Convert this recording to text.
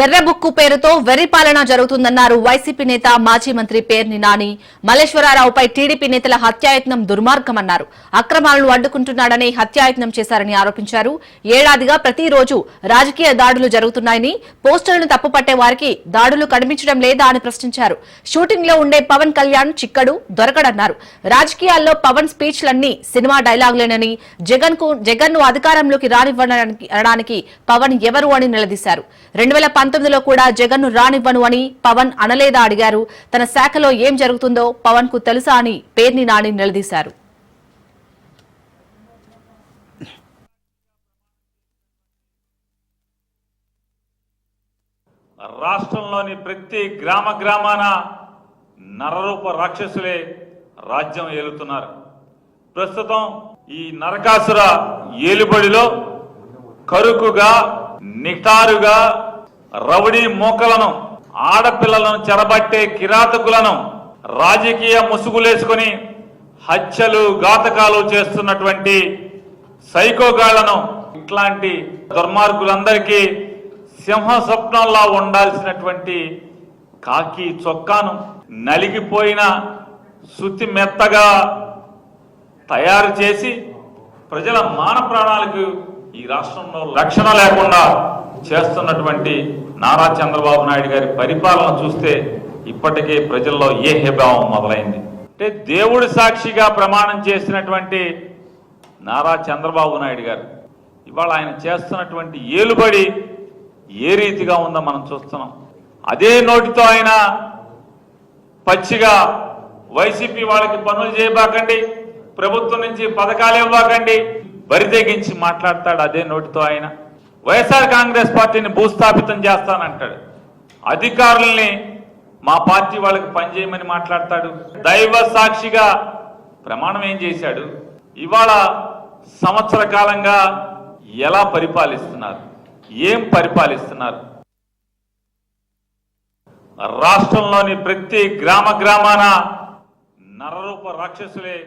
ఎర్రబుక్కు పేరుతో వెర్రిపాలన జరుగుతుందన్నారు వైసీపీ నేత మాజీ మంత్రి పేర్ని నాని. మల్లేశ్వరరావుపై టీడీపీ నేతల హత్యాయత్నం దుర్మార్గమన్నారు. అక్రమాలను అడ్డుకుంటున్నాడని హత్యాయత్నం చేశారని ఆరోపించారు. ఏడాదిగా ప్రతిరోజు రాజకీయ దాడులు జరుగుతున్నాయని, పోస్టర్లను తప్పుపట్టే వారికి దాడులు కనిపించడం లేదా అని ప్రశ్నించారు. షూటింగ్ లో ఉండే పవన్ కళ్యాణ్ చిక్కడు దొరకడన్నారు. రాజకీయాల్లో పవన్ స్పీచ్లన్నీ సినిమా డైలాగులేనని, జగన్ ను అధికారంలోకి రానివ్వడానికి పవన్ ఎవరు అని నిలదీశారు. 2019లో కూడా జగన్ ను రానివ్వను అని పవన్ అనలేదా అడిగారు. తన శాఖలో ఏం జరుగుతుందో పవన్ కు తెలుసా అని పేర్ని నాని నిలదీశారు. రాష్ట్రంలోని ప్రతి గ్రామాన నరరూప రాక్షసులే రాజ్యం ఏలుతున్నారు. ప్రస్తుతం ఈ నరకాసుర ఏలుబడిలో కరుకుగా, నిటారుగా రౌడీ మూకలను, ఆడపిల్లలను చెరబట్టే కిరాతకులను, రాజకీయ ముసుగులేసుకుని హత్యలు, ఘాతకాలు చేస్తున్నటువంటి సైకోగాళ్లను, ఇట్లాంటి దుర్మార్గులందరికీ సింహ స్వప్నంలా ఉండాల్సినటువంటి కాకి చొక్కాను నలిగిపోయిన శుతి మెత్తగా తయారు చేసి ప్రజల మాన ప్రాణాలకు ఈ రాష్ట్రంలో రక్షణ లేకుండా చేస్తున్నటువంటి నారా చంద్రబాబు నాయుడు గారి పరిపాలన చూస్తే ఇప్పటికే ప్రజల్లో ఏహభావం మొదలైంది. అంటే దేవుడి సాక్షిగా ప్రమాణం చేసినటువంటి నారా చంద్రబాబు నాయుడు గారు ఇవాళ ఆయన చేస్తున్నటువంటి ఏలుబడి ఏ రీతిగా ఉందో మనం చూస్తున్నాం. అదే నోటితో ఆయన పచ్చిగా వైసీపీ వాళ్ళకి పనులు చేయబాకండి, ప్రభుత్వం నుంచి పథకాలు ఇవ్వకండి, బరితెగించి మాట్లాడతాడు. అదే నోటితో ఆయన వైఎస్ఆర్ కాంగ్రెస్ పార్టీని భూస్థాపితం చేస్తానంటాడు. అధికారుల్ని మా పార్టీ వాళ్ళకి పనిచేయమని మాట్లాడతాడు. దైవ సాక్షిగా ప్రమాణం ఏం చేశాడు? ఇవాళ సంవత్సర కాలంగా ఎలా పరిపాలిస్తున్నారు? ఏం పరిపాలిస్తున్నారు? రాష్ట్రంలోని ప్రతి గ్రామాన నరరూప రాక్షసులే